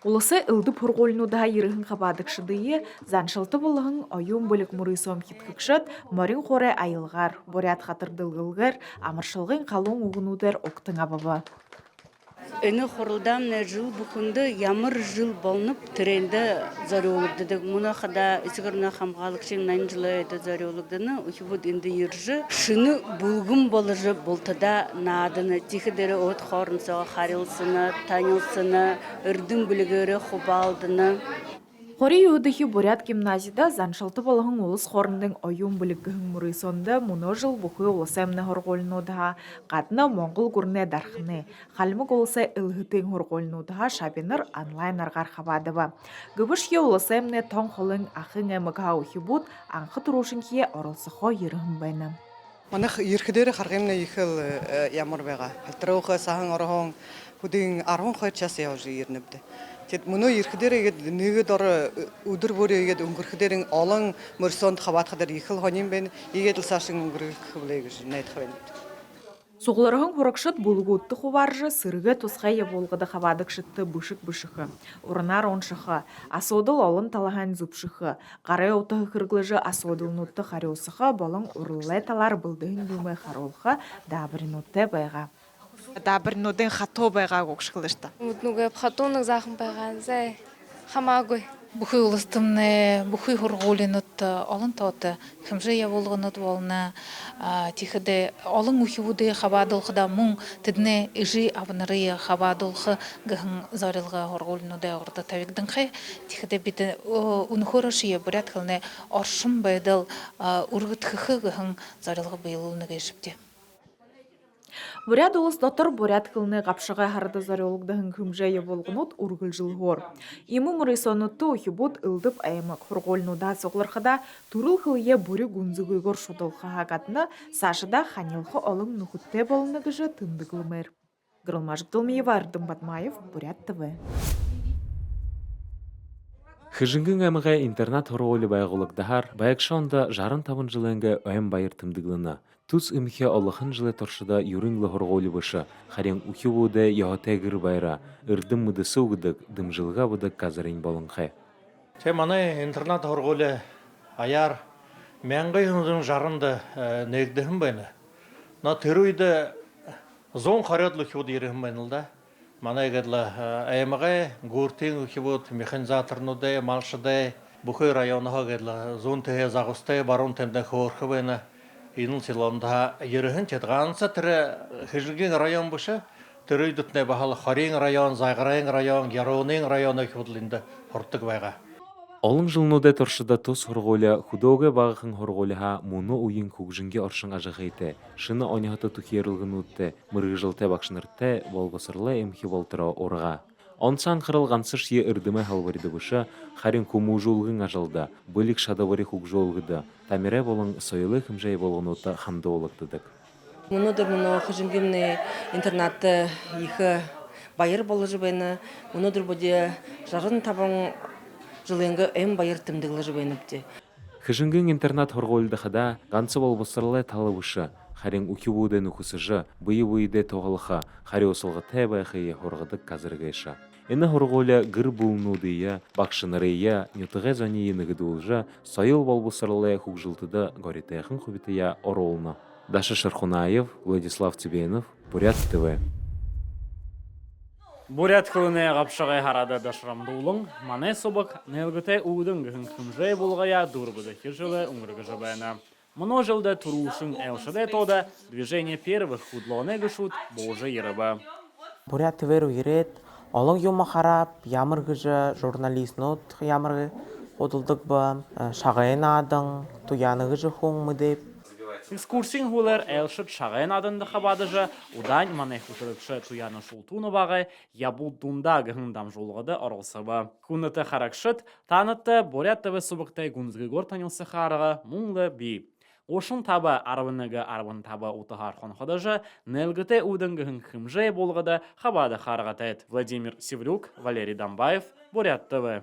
Улысы ылды пургулнуда ерігін қабадықшыдыйы, заншылты болығын ойын бөлік мұрысом хиткікшыд, морин хоре айылғар, борят қатырдылғылғыр, амыршылғын қалуын уғынудыр оқтың абабы. Эни хорулдан жыл бухунды ямыр жыл болнуп тренде зарёлугдык мунахада исгырна хамгалыкчын нанжылы зарёлугдыны ухибуд инде иржи шыны булгум болыжы болтада надыны тихидере от хорнсо харилсыны танилсыны ырдын бүлігері хубалдыны. Хори юдыхи бурят гимназияда заншылты болығын улыс хорындың ойын білігігін мұрысонды мұны жыл бұқы улысы әмні хорголынудаға, қатына Моңғол күріне дарқыны, қалмық улысы үлгітің хорголынудаға шабиныр онлайн арғар қабадыбы. Гүбіш е улысы әмні тоң қолың ақын әміға ұхи бұд, аңқы тұрушын ке орылсы қо ерігін байны. Манах ерхидері қарғымна ехіл ямыр бәға. Алтрауқы сағын орғын күдің арғын қойт час яужы ерніпді. Мұны ерхидері неге дұры үдір бөрі егед үңгірхидерін олың мөрсонд қабат қадар ехіл ғанин бән егед ұлсашын үңгіргі қыбылайгыз найт қабайнымды. Суғыларығын қорықшыт бұлғы ұтты құваржы сырғы тұсқайы болғыды қабадықшытты бұшық-бұшықы, ұрынар оншықы, асодыл олын талаған зүпшықы, қарай отығы қырғылыжы асодылын ұтты қариосықы, болың ұрылай талар бұлдығын дүмі қаролқы дабырын ұтты байға. Дабырын ұтын қато байға көкшықылышты. Үтнуге пхатунық зақым байған зәй хамагой. Бухой улыстымны, бухой хургулинут олын тоты, хымжы я болғынут волна, тихіде олын ухивуды хабадылқыда мұң тідіне ижи авныры хабадылқы ғын зарылға хургулинуды ағырды тавигдің қай, тихіде біті ұнхорышия бұрят қылны оршым байдыл ұрғыт қықы ғын зарылға байылуыны кешіпті. Бурят улыс дотор бурят кылны қапшыға харды зарёлыгдығын күмжайы болғынут ургыл жылғор. Имы мұрысонутты ухибуд ылдып айымы құрғолнуда соғлырқыда турыл қылые бүрі гүнзігігор шудылқы хағатыны сашыда ханилқы олың нұхытте болыны күжі тындығылмыр. Грылмажық Дылмиева, Ардым Батмаев, Бурят ТВ. Хыжынгын әміға интернат хоролы байғылықдағар, байықшонда жарын табын жылыңға өйім байыр тымдығылына. Туз имхе Аллахын жылы торшыда юрынлы хорголы бышы, харен ухи воды яғатайгыр байра, ырдым мұды соғыдық, дымжылға бұдық казарин болыңқай. Маны интернат хорголы аяр, мәңгай хүндің жарынды нәгдіхін байны. На түрүйді зон қарадлы хиуды ерігін байнылда. Маны егедлі әйіміғай ғұртен ухи вод механизаторнуды, малшыды, бұхай районыға егедлі зон тәе зағыстай барун тәмді хорқы байны. Иныл силонда ерігін тетғанса түрі хижілген район бұшы, түрі үдітіне бағалы Харин район, Зайғырайын район, Яронын районы көділінді құрттық байға. Олың жылнуды торшыда тұз хорголы, худоғы бағықын хорголыға мұны ойын көкжінге оршын ажығайты, шыны оняғыты тұхерілгін өтті, мұрғы жылты бақшыныртты, болбасырлы емхи болтыра орға. Онсан қырылғансыш е үрдімі халварыды бұшы, харин көму жолғын ажалда, бөлік шадавары хук жолғыды, тамире болың сойылы хымжай болғын өті хамды олықтыдық. Мұныдыр мұны қыжынгімні интернатты ехі байыр болы жыбайны, мұныдыр бұде жарын табын жылыңғы әм байыр тімдіғілі жыбайныпты. Хыжынгын интернат хорголдықыда ғансы болбасырлы талы бұшы, харин ухивуды нүхісіжі, бұйы-бұйды тоғылыға, хари осылғы тәбәйхі хорғыдық қазіргайша. Эні хорголы ғыр бұлнудыйы, бақшынырыйы, нютығы зонейіні ғыдылжы, сайыл болбасырлы хук жылтыды ғоритайқын құбитыя оролына. Даша Шархунаев, Владислав Тюбенов, Бурят ТВ. Бурят кылыне қапшығай харада дашырамды улың, мане собық нелгітай уыдың ғын күмжай болғая дұрбыды хижілі ұңырғы жабайна. Мұны жылды тұрушың әлшіде тода движение первых худлоне гышут божы ерібі. Бурят ТВ ерет, олың йома харап, ямыргыжы журналистнут ямыргы қодылдық ба, шағайын адың, туяныгыжы хоңмы деп. Экскурсин хулер әлшіт шағайын адынды қабадыжы, удан мане хутырықшы туяны шултуны бағы, ябуддунда ғыңдам жолғыды орылсыбы. Күніті харакшыт, танытты Бурят ТВ субықтай гүнзгігор танылсы қарығы мұңлы бей. Ошын табы арвыныгы арвын табы ұтығар қонқыдыжы, нәлгіте ұдыңғын кімжай болғыды қабады қарғатайд. Владимир Севрюк, Валерий Дамбаев, Бурят ТВ.